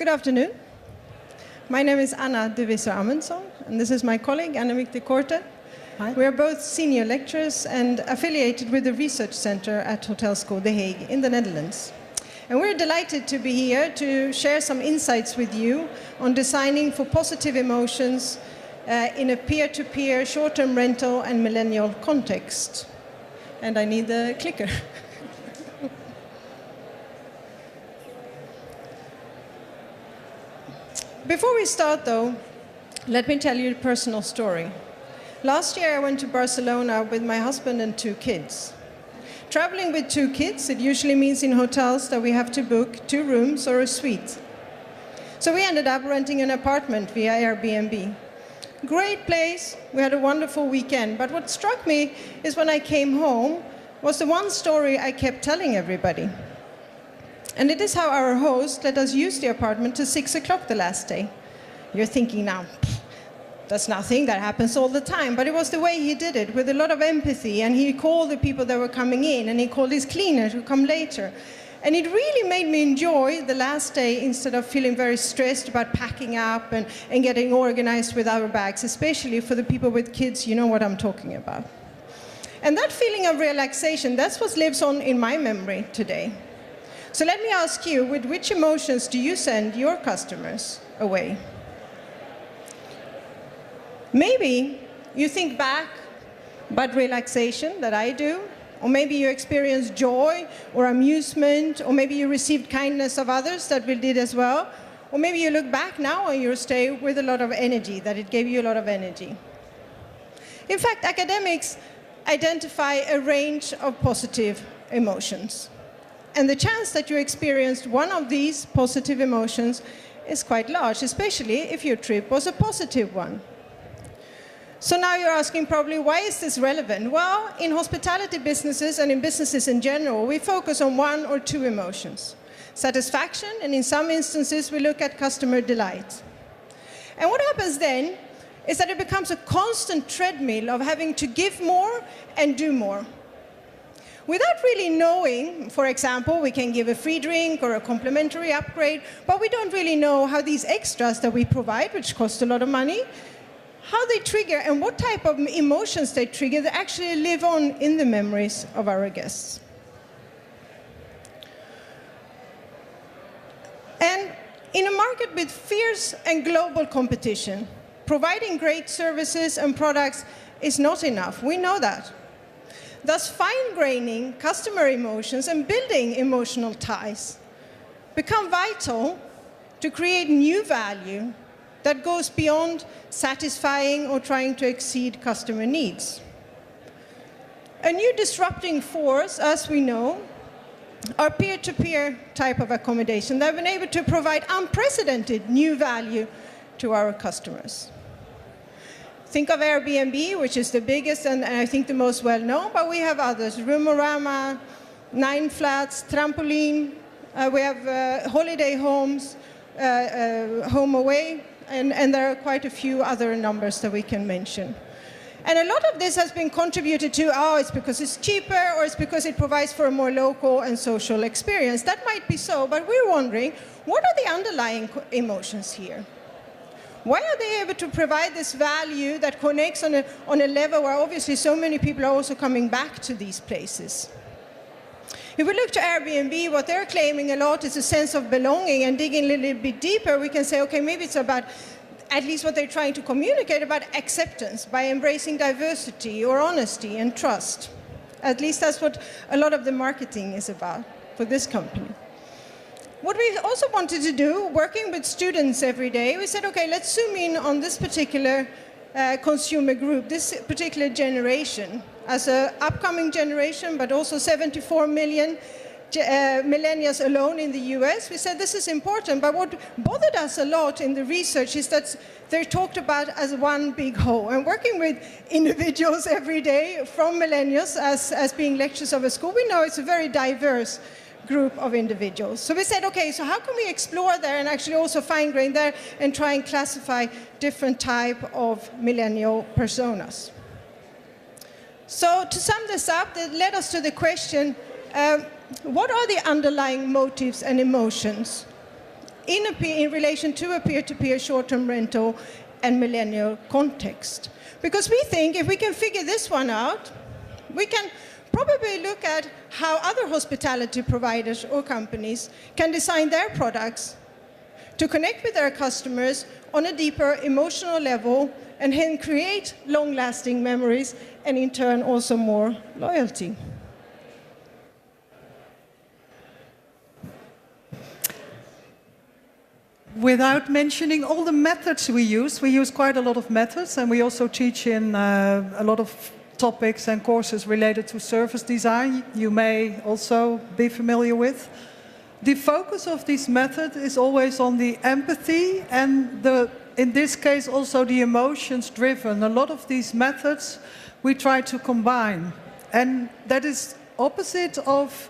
Good afternoon. My name is Anna de Visser-Amundson, and this is my colleague, Annemieke Korte. Hi. We are both senior lecturers and affiliated with the research center at Hotelschool, The Hague, in the Netherlands. And we're delighted to be here to share some insights with you on designing for positive emotions in a peer-to-peer, short-term rental and millennial context. And I need the clicker. Before we start, though, let me tell you a personal story. Last year, I went to Barcelona with my husband and 2 kids. Traveling with 2 kids, it usually means in hotels that we have to book 2 rooms or a suite. So we ended up renting an apartment via Airbnb. Great place, we had a wonderful weekend, but what struck me is when I came home was the one story I kept telling everybody. And it is how our host let us use the apartment till 6 o'clock the last day. You're thinking now, that's nothing, that happens all the time. But it was the way he did it, with a lot of empathy, and he called the people that were coming in, and he called his cleaner to come later. And it really made me enjoy the last day instead of feeling very stressed about packing up and getting organized with our bags, especially for the people with kids, you know what I'm talking about. And that feeling of relaxation, that's what lives on in my memory today. So let me ask you, with which emotions do you send your customers away? Maybe you think back about relaxation that I do, or maybe you experience joy or amusement, or maybe you received kindness of others that we did as well, or maybe you look back now on your stay with a lot of energy, that it gave you a lot of energy. In fact, academics identify a range of positive emotions. And the chance that you experienced one of these positive emotions is quite large, especially if your trip was a positive one. So now you're asking probably, why is this relevant? Well, in hospitality businesses and in businesses in general, we focus on 1 or 2 emotions. Satisfaction, and in some instances, we look at customer delight. And what happens then is that it becomes a constant treadmill of having to give more and do more. Without really knowing, for example, we can give a free drink or a complimentary upgrade, but we don't really know how these extras that we provide, which cost a lot of money, how they trigger and what type of emotions they trigger that actually live on in the memories of our guests. And in a market with fierce and global competition, providing great services and products is not enough. We know that. Thus, fine-graining customer emotions and building emotional ties become vital to create new value that goes beyond satisfying or trying to exceed customer needs. A new disrupting force, as we know, are peer-to-peer type of accommodation that have been able to provide unprecedented new value to our customers. Think of Airbnb, which is the biggest and I think the most well-known, but we have others, Roomorama, 9 Flats, Trampoline, we have holiday homes, Home Away, and there are quite a few other numbers that we can mention. And a lot of this has been contributed to, it's because it's cheaper, or it's because it provides for a more local and social experience. That might be so, but we're wondering, what are the underlying emotions here? Why are they able to provide this value that connects on a level where obviously so many people are also coming back to these places? If we look to Airbnb, what they're claiming a lot is a sense of belonging, and digging a little bit deeper, we can say, okay, maybe it's about at least what they're trying to communicate about acceptance by embracing diversity or honesty and trust. At least that's what a lot of the marketing is about for this company. What we also wanted to do, working with students every day, we said, okay, let's zoom in on this particular consumer group, this particular generation, as an upcoming generation, but also 74 million millennials alone in the US. We said this is important, but what bothered us a lot in the research is that they're talked about as one big whole. And working with individuals every day from millennials as being lecturers of a school, we know it's a very diverse group of individuals. So we said, okay, so how can we explore there and actually also fine-grain there and try and classify different type of millennial personas? So to sum this up, that led us to the question, what are the underlying motives and emotions in relation to a peer-to-peer short-term rental and millennial context. Because we think if we can figure this one out, we can probably look at how other hospitality providers or companies can design their products to connect with their customers on a deeper emotional level and hence create long-lasting memories and in turn also more loyalty. Without mentioning all the methods we use quite a lot of methods, and we also teach in a lot of topics and courses related to service design you may also be familiar with. The focus of this method is always on the empathy and in this case also the emotions driven. A lot of these methods we try to combine, and that is opposite of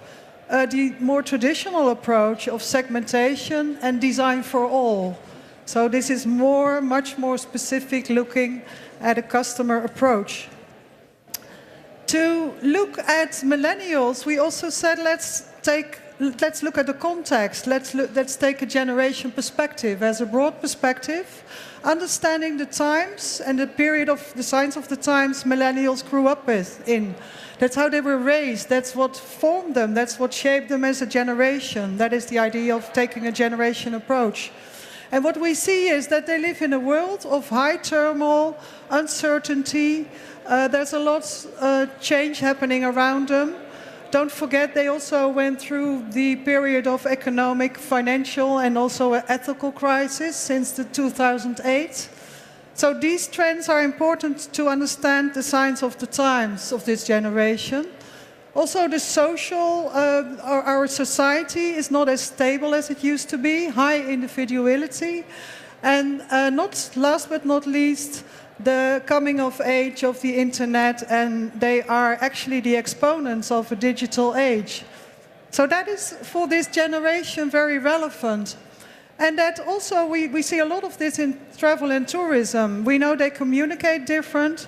the more traditional approach of segmentation and design for all. So this is much more specific, looking at a customer approach. To look at millennials, we also said let's look at the context. Let's take a generation perspective as a broad perspective, understanding the times and the period of the signs of the times millennials grew up in. That's how they were raised. That's what formed them. That's what shaped them as a generation. That is the idea of taking a generation approach. And what we see is that they live in a world of high turmoil, uncertainty. There's a lot of change happening around them. Don't forget, they also went through the period of economic, financial, and also an ethical crisis since the 2008. So these trends are important to understand the signs of the times of this generation. Also, the social, our society is not as stable as it used to be, high individuality. And not last but not least, the coming of age of the internet, and they are actually the exponents of a digital age. So that is, for this generation, very relevant. And that also, we see a lot of this in travel and tourism. We know they communicate different,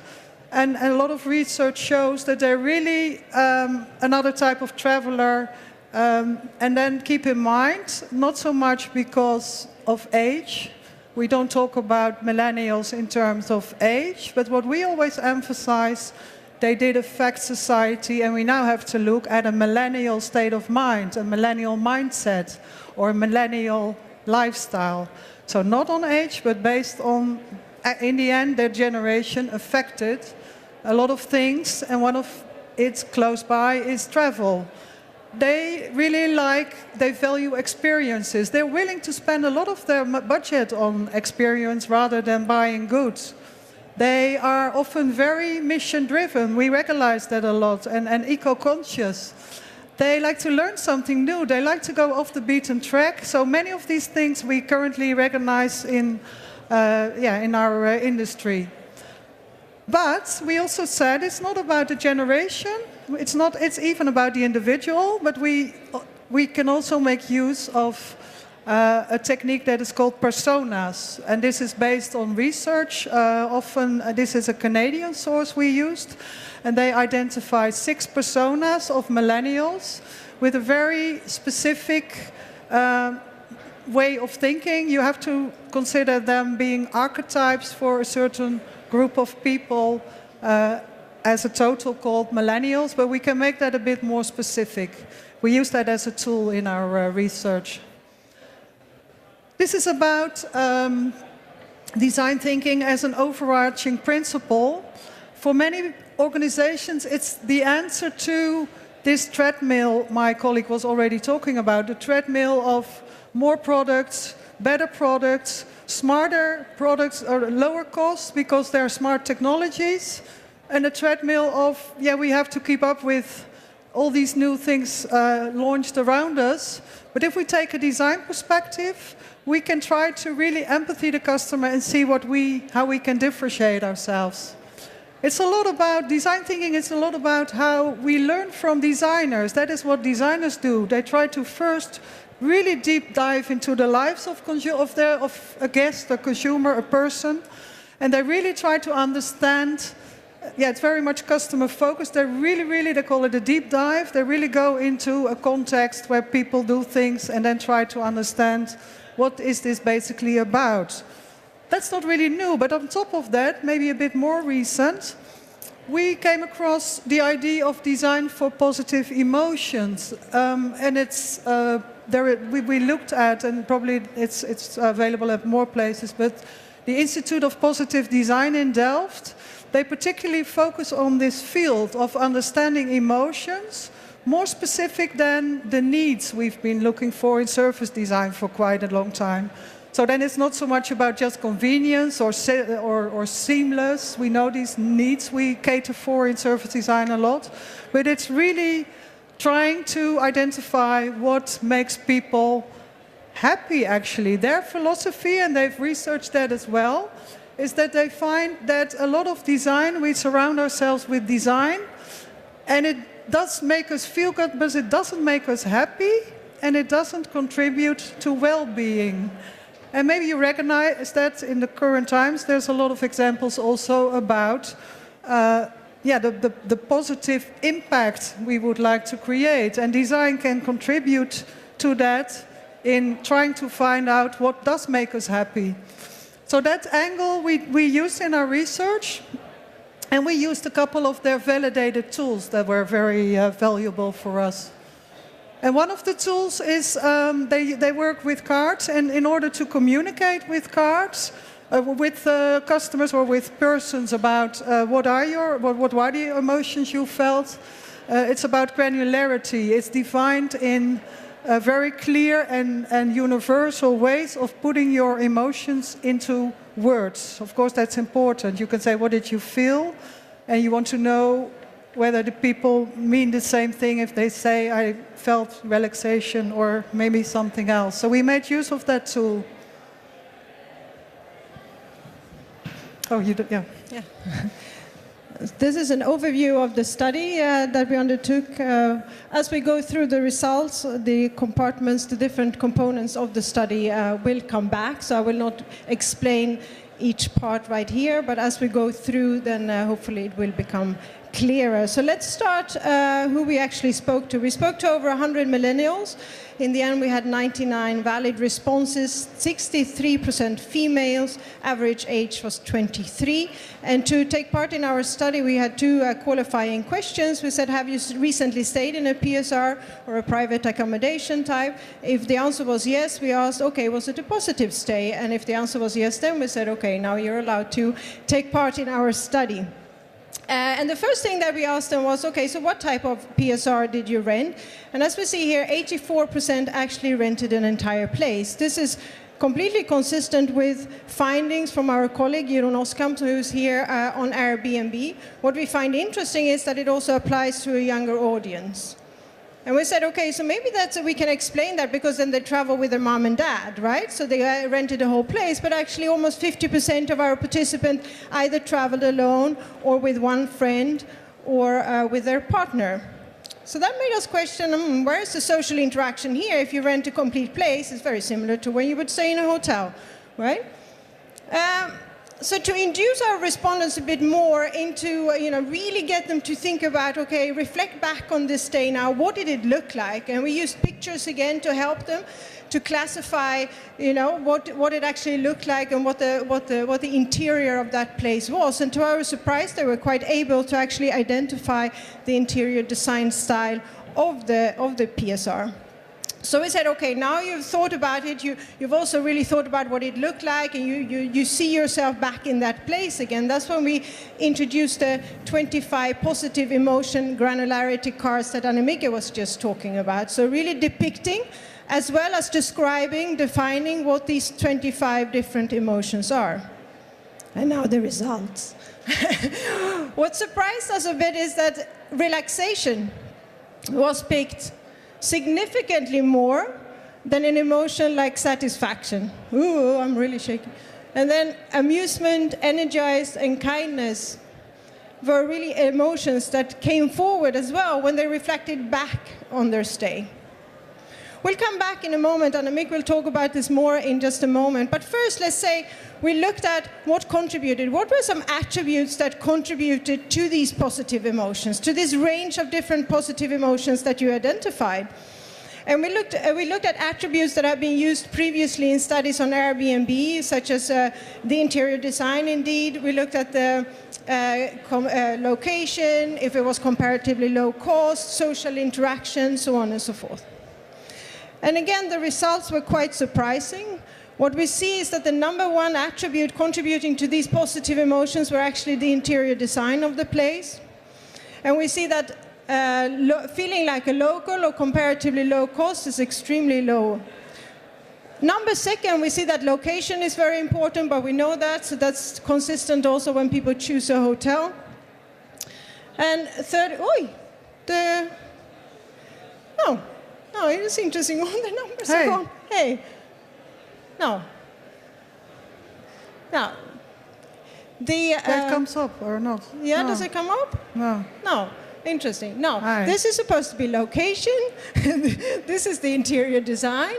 and a lot of research shows that they're really another type of traveler. And then keep in mind, not so much because of age. We don't talk about millennials in terms of age, but what we always emphasize, they did affect society, and we now have to look at a millennial state of mind, a millennial mindset, or a millennial lifestyle. So not on age, but based on, in the end, their generation affected a lot of things, and one of it close by is travel. They really they value experiences. They're willing to spend a lot of their budget on experience rather than buying goods. They are often very mission-driven. We recognize that a lot, and eco-conscious. They like to learn something new. They like to go off the beaten track. So many of these things we currently recognize in our industry. But we also said it's not about the generation. It's even about the individual, but we can also make use of a technique that is called personas. And this is based on research. Often this is a Canadian source we used. And they identified 6 personas of millennials with a very specific way of thinking. You have to consider them being archetypes for a certain group of people as a total called millennials, but we can make that a bit more specific. We use that as a tool in our research. This is about design thinking as an overarching principle. For many organizations, it's the answer to this treadmill my colleague was already talking about, the treadmill of more products, better products, smarter products, or lower costs because they're smart technologies, and a treadmill of, we have to keep up with all these new things launched around us. But if we take a design perspective, we can try to really empathy the customer and see how we can differentiate ourselves. It's a lot about design thinking. It's a lot about how we learn from designers. That is what designers do. They try to first really deep dive into the lives of a guest, a consumer, a person, and they really try to understand. It's very much customer focused. They call it a deep dive. They really go into a context where people do things and then try to understand what is this basically about? That's not really new, but on top of that, maybe a bit more recent, we came across the idea of design for positive emotions, and it's we looked at, and probably it's available at more places, but the Institute of Positive Design in Delft, they particularly focus on this field of understanding emotions, more specific than the needs we've been looking for in service design for quite a long time. So then it's not so much about just convenience or seamless. We know these needs we cater for in service design a lot, but it's really trying to identify what makes people happy actually. Their philosophy, and they've researched that as well, is that they find that a lot of design, we surround ourselves with design, and it does make us feel good, but it doesn't make us happy, and it doesn't contribute to well-being. And maybe you recognize that in the current times, there's a lot of examples also about the positive impact we would like to create. And design can contribute to that in trying to find out what does make us happy. So that angle we used in our research, and we used a couple of their validated tools that were very valuable for us. And one of the tools is they work with cards, and in order to communicate with cards, with customers or with persons about what are the emotions you felt, it's about granularity. It's defined in very clear and universal ways of putting your emotions into words. Of course, that's important. You can say, what did you feel? And you want to know whether the people mean the same thing if they say, I felt relaxation or maybe something else. So we made use of that tool. Oh, you do, yeah. Yeah. This is an overview of the study that we undertook. As we go through the results, the compartments, the different components of the study will come back. So I will not explain each part right here, but as we go through, then hopefully it will become clearer. So let's start who we actually spoke to. We spoke to over 100 millennials. In the end, we had 99 valid responses, 63% females, average age was 23. And to take part in our study, we had two qualifying questions. We said, have you recently stayed in a PSR or a private accommodation type? If the answer was yes, we asked, okay, was it a positive stay? And if the answer was yes, then we said, okay, now you're allowed to take part in our study. And the first thing that we asked them was, okay, so what type of PSR did you rent? And as we see here, 84% actually rented an entire place. This is completely consistent with findings from our colleague Jeroen Oskamp, who's here on Airbnb. What we find interesting is that it also applies to a younger audience. And we said, okay, so maybe we can explain that because then they travel with their mom and dad, right? So they rented a whole place, but actually almost 50% of our participants either traveled alone or with one friend or with their partner. So that made us question, where is the social interaction here? If you rent a complete place, it's very similar to when you would stay in a hotel, right? So to induce our respondents a bit more into, really get them to think about, okay, reflect back on this day now, what did it look like? And we used pictures again to help them to classify, what it actually looked like and what the interior of that place was. And to our surprise, they were quite able to actually identify the interior design style of the PSR. So we said, okay, now you've thought about it, you've also really thought about what it looked like, and you see yourself back in that place again. That's when we introduced the 25 positive emotion granularity cards that Annemieke was just talking about. So really depicting, as well as describing, defining what these 25 different emotions are. And now the results. What surprised us a bit is that relaxation was picked significantly more than an emotion like satisfaction. Ooh, I'm really shaking. And then amusement, energized, and kindness were really emotions that came forward as well when they reflected back on their stay. We'll come back in a moment, and Annemieke will talk about this more in just a moment. But first, let's say we looked at what contributed. What were some attributes that contributed to these positive emotions, to this range of different positive emotions that you identified? And we looked at attributes that have been used previously in studies on Airbnb, such as the interior design, indeed. We looked at the location, if it was comparatively low cost, social interaction, so on and so forth. And again, the results were quite surprising. What we see is that the number one attribute contributing to these positive emotions were actually the interior design of the place. And we see that feeling like a local or comparatively low cost is extremely low. Number second, we see that location is very important, but we know that, so that's consistent also when people choose a hotel. And third, no, it is interesting, all the numbers are gone. Hey, no. Now, that comes up or not? Yeah, no. Does it come up? No. No. Interesting. No, this is supposed to be location. This is the interior design.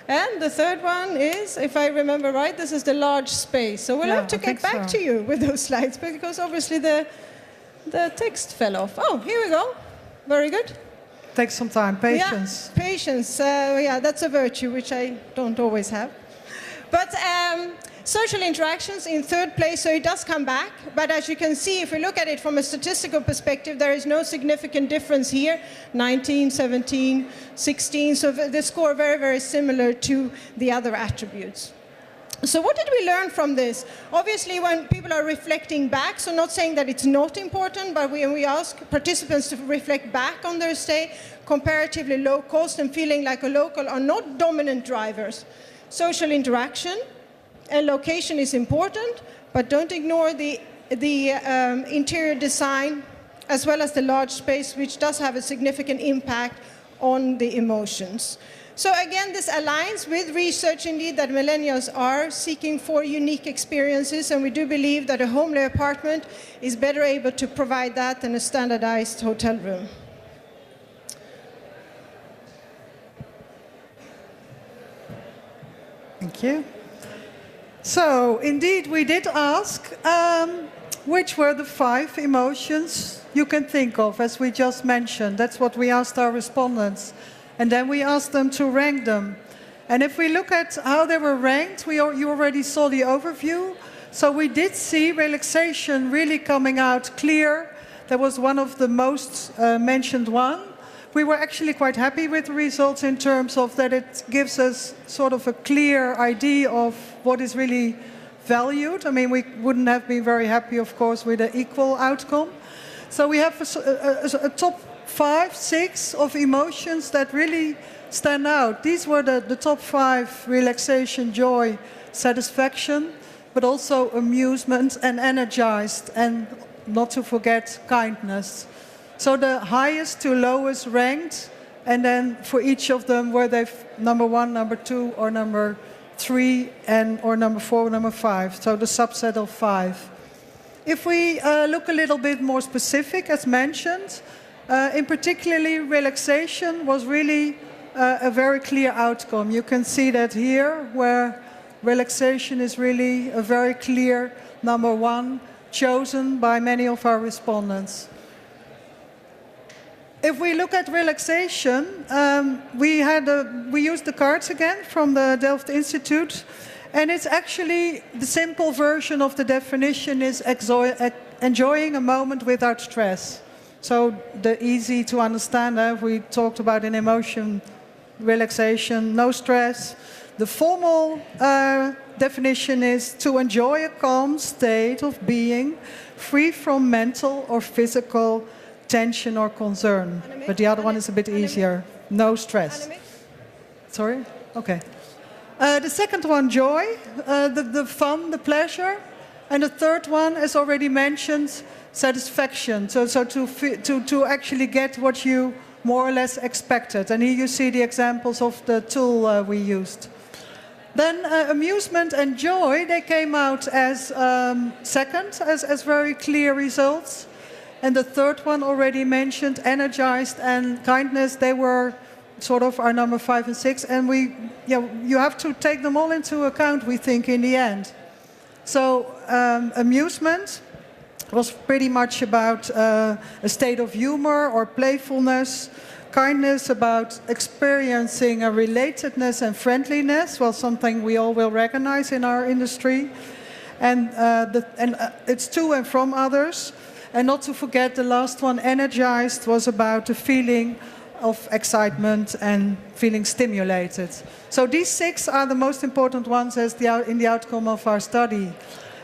And the third one is, if I remember right, this is the large space. So we'll have to get back to you with those slides, because obviously the text fell off. Oh, here we go. Very good. Takes some time. Patience. Yeah, patience. Yeah, that's a virtue, which I don't always have. But social interactions in third place, so it does come back. But as you can see, if we look at it from a statistical perspective, there is no significant difference here. 19, 17, 16. So the score very, very similar to the other attributes. So what did we learn from this? Obviously, when people are reflecting back, so not saying that it's not important, but we ask participants to reflect back on their stay, comparatively low cost and feeling like a local are not dominant drivers. Social interaction and location is important, but don't ignore the interior design as well as the large space, which does have a significant impact on the emotions. So again, this aligns with research indeed that millennials are seeking for unique experiences, and we do believe that a homely apartment is better able to provide that than a standardized hotel room. Thank you. So, indeed, we did ask which were the 5 emotions you can think of, as we just mentioned. That's what we asked our respondents. And then we asked them to rank them. And if we look at how they were ranked, you already saw the overview. So we did see relaxation really coming out clear. That was one of the most mentioned one. We were actually quite happy with the results in terms of that it gives us sort of a clear idea of what is really valued. I mean, we wouldn't have been very happy, of course, with an equal outcome. So we have a top 5, 6 of emotions that really stand out. These were the top 5: relaxation, joy, satisfaction, but also amusement and energized, and not to forget kindness. So the highest to lowest ranked, and then for each of them were they number 1, number 2, or number 3, or number 4, or number 5. So the subset of 5. If we look a little bit more specific, as mentioned, in particularly relaxation was really a very clear outcome. You can see that here, where relaxation is really a very clear number 1, chosen by many of our respondents. If we look at relaxation, we used the cards again from the Delft Institute, and it's actually the simple version of the definition is enjoying a moment without stress. So the easy to understand, we talked about an emotion, relaxation, no stress. The formal definition is to enjoy a calm state of being, free from mental or physical tension or concern. But the other one is a bit easier, no stress. Sorry? Okay. The second one, joy, the fun, the pleasure. And the third one, as already mentioned, satisfaction. So to actually get what you more or less expected. And here you see the examples of the tool we used. Then amusement and joy, they came out as second, as very clear results. And the third one already mentioned, energized and kindness, they were sort of our number 5 and 6. And you have to take them all into account, we think, in the end. So amusement was pretty much about a state of humor or playfulness. kindness, about experiencing a relatedness and friendliness, well, something we all will recognize in our industry. And it's to and from others. And not to forget the last one, energized, was about the feeling of excitement and feeling stimulated. So these 6 are the most important ones in the outcome of our study.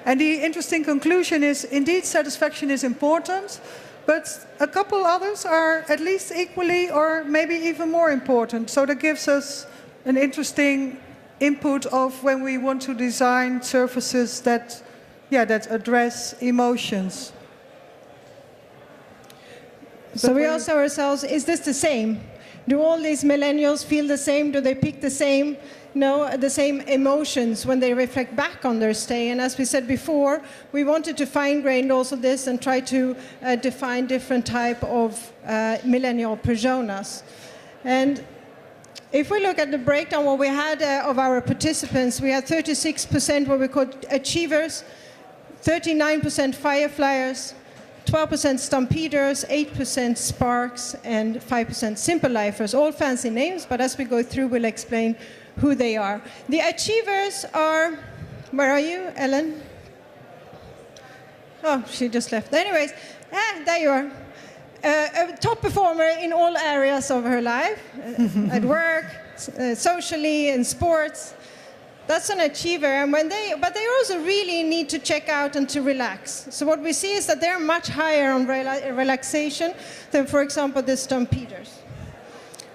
And the interesting conclusion is, indeed, satisfaction is important, but a couple others are at least equally or maybe even more important. So that gives us an interesting input of when we want to design services that address emotions. So we ask ourselves, is this the same? Do all these millennials feel the same? Do they pick the same? No, the same emotions when they reflect back on their stay. And as we said before, we wanted to fine-grain also this and try to define different type of millennial personas. And if we look at the breakdown, what we had of our participants, we had 36% what we call achievers, 39% fireflies, 12% Stampeders, 8% Sparks, and 5% Simple Lifers. All fancy names, but as we go through, we'll explain who they are. The achievers are, where are you, Ellen? Oh, she just left. Anyways, there you are. A top performer in all areas of her life, at work, socially, in sports. That's an achiever, and but they also really need to check out and to relax. So what we see is that they're much higher on relaxation than, for example, the Stampeders.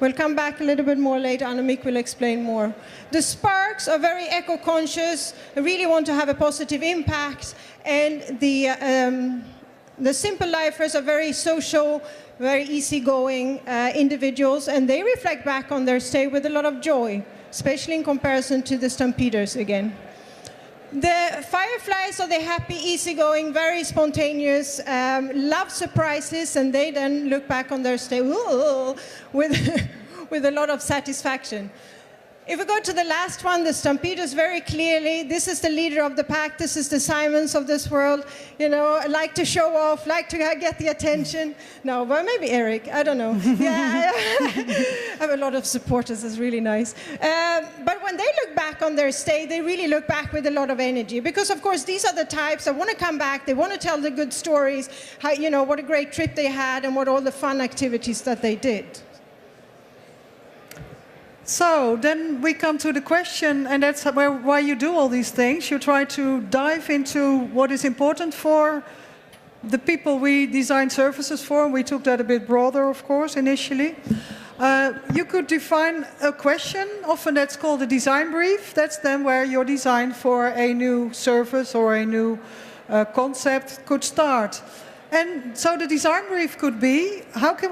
We'll come back a little bit more later. Annemieke will explain more. The Sparks are very eco-conscious, really want to have a positive impact, and the Simple Lifers are very social, very easygoing individuals, and they reflect back on their stay with a lot of joy, especially in comparison to the Stampeders again. The Fireflies are the happy, easygoing, very spontaneous, love surprises, and they then look back on their stay with a lot of satisfaction. If we go to the last one, the Stampeders, very clearly, this is the leader of the pack, this is the Simons of this world, you know, like to show off, like to get the attention. No, but maybe Eric, I don't know. Yeah, I have a lot of supporters, it's really nice. But when they look back on their stay, they really look back with a lot of energy, because of course these are the types that want to come back, they want to tell the good stories, how, you know, what a great trip they had and what all the fun activities that they did. So then we come to the question, and that's why you do all these things. You try to dive into what is important for the people we design services for. We took that a bit broader, of course, initially. You could define a question. Often that's called a design brief. That's then where your design for a new service or a new concept could start. And so the design brief could be, how can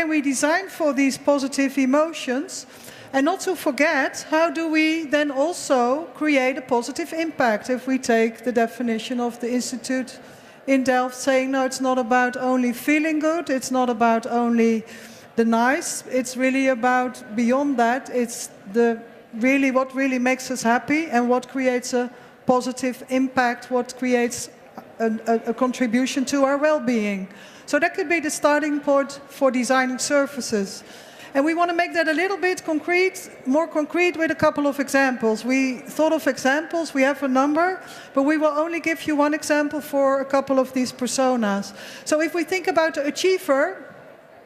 we design for these positive emotions? And not to forget, how do we then also create a positive impact? If we take the definition of the Institute in Delft saying, no, it's not about only feeling good, it's not about only the nice, it's really about beyond that, it's what really makes us happy and what creates a positive impact, what creates a contribution to our well-being. So that could be the starting point for designing services. And we want to make that a little bit more concrete with a couple of examples. We thought of examples, we have a number, but we will only give you one example for a couple of these personas. So if we think about the achiever,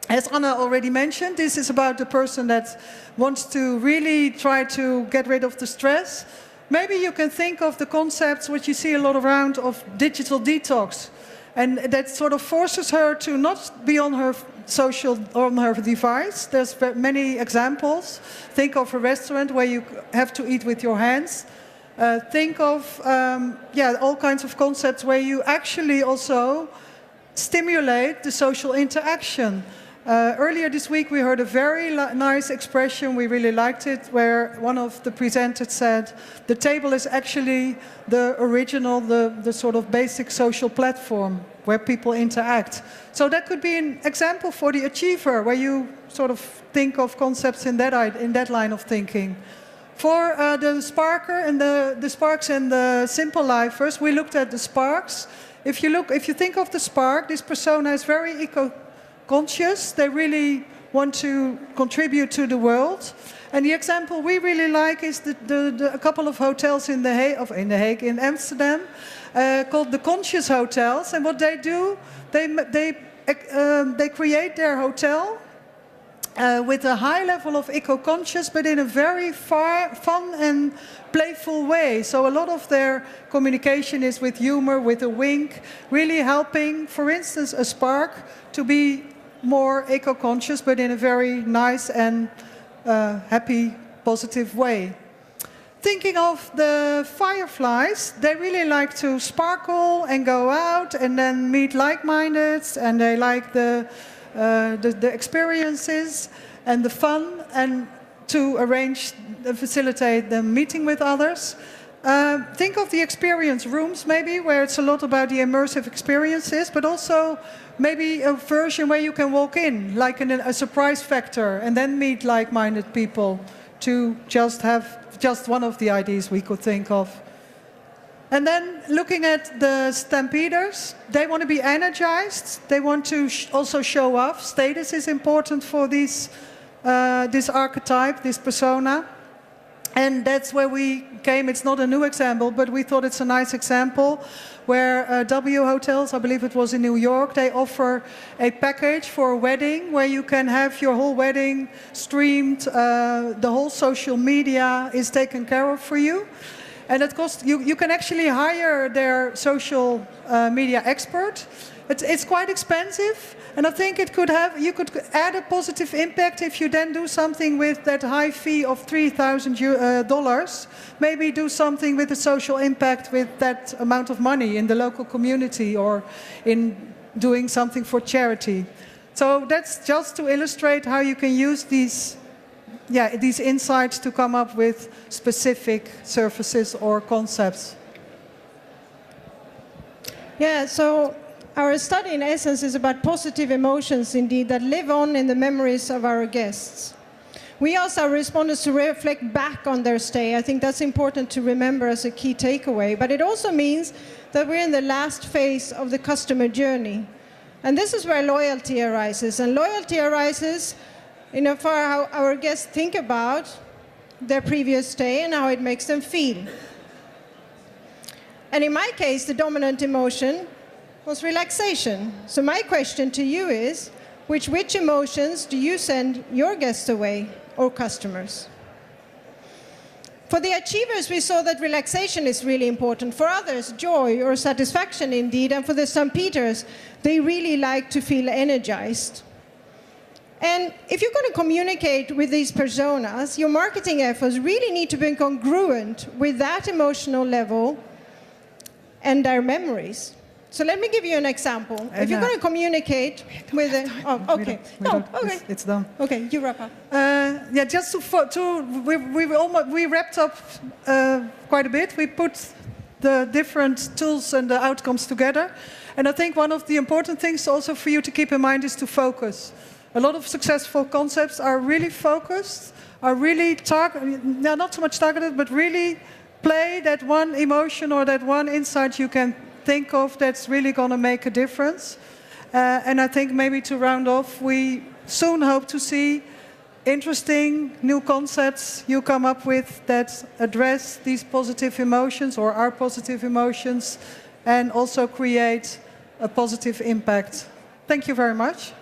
as Anna already mentioned, this is about the person that wants to really try to get rid of the stress. Maybe you can think of the concepts which you see a lot around of digital detox. And that sort of forces her to not be on her device. There's many examples. Think of a restaurant where you have to eat with your hands. Think of all kinds of concepts where you actually also stimulate the social interaction. Earlier this week we heard a very nice expression, we really liked it, where one of the presenters said, the table is actually the original, the sort of basic social platform where people interact. So that could be an example for the achiever, where you sort of think of concepts in that line of thinking. For the Sparker and the Sparks and the Simple Lifers, we looked at the Sparks. If you think of the Spark, this persona is very eco-conscious. They really want to contribute to the world. And the example we really like is a couple of hotels in the Hague, in Amsterdam, called the Conscious Hotels. And what they do, they create their hotel with a high level of eco-conscious, but in a very fun and playful way. So a lot of their communication is with humor, with a wink, really helping, for instance, a Spark to be more eco-conscious, but in a very nice and happy, positive way. Thinking of the Fireflies, they really like to sparkle and go out and then meet like-mindeds, and they like the experiences and the fun, and to arrange and facilitate the meeting with others. Think of the experience rooms maybe, where it's a lot about the immersive experiences, but also maybe a version where you can walk in, like a surprise factor, and then meet like-minded people to just have just one of the ideas we could think of. And then looking at the Stampeders, they want to be energized. They want to also show off. Status is important for this archetype, this persona. And that's where we came. It's not a new example, but we thought it's a nice example where W Hotels, I believe it was in New York, they offer a package for a wedding where you can have your whole wedding streamed. The whole social media is taken care of for you. And it costs, you can actually hire their social media expert. It's quite expensive, and I think you could add a positive impact if you then do something with that high fee of $3,000. Maybe do something with the social impact with that amount of money in the local community, or in doing something for charity. So that's just to illustrate how you can use these insights to come up with specific services or concepts. Yeah, so our study in essence is about positive emotions indeed that live on in the memories of our guests. We asked our respondents to reflect back on their stay. I think that's important to remember as a key takeaway, but it also means that we're in the last phase of the customer journey. And this is where loyalty arises. And loyalty arises for how our guests think about their previous stay and how it makes them feel. And in my case, the dominant emotion was relaxation. So my question to you is, which emotions do you send your guests away, or customers? For the achievers, we saw that relaxation is really important. For others, joy or satisfaction indeed. And for the Stampeders, they really like to feel energized. And if you're going to communicate with these personas, your marketing efforts really need to be congruent with that emotional level and their memories. So let me give you an example. If you're going to communicate with a... Oh, okay. No, okay. It's done. Okay, you wrap up. Just we wrapped up quite a bit. We put the different tools and the outcomes together. And I think one of the important things also for you to keep in mind is to focus. A lot of successful concepts are really focused, are really not so much targeted, but really play that one emotion or that one insight you can think of that's really going to make a difference. And I think maybe to round off, we soon hope to see interesting new concepts you come up with that address these positive emotions or our positive emotions, and also create a positive impact. Thank you very much.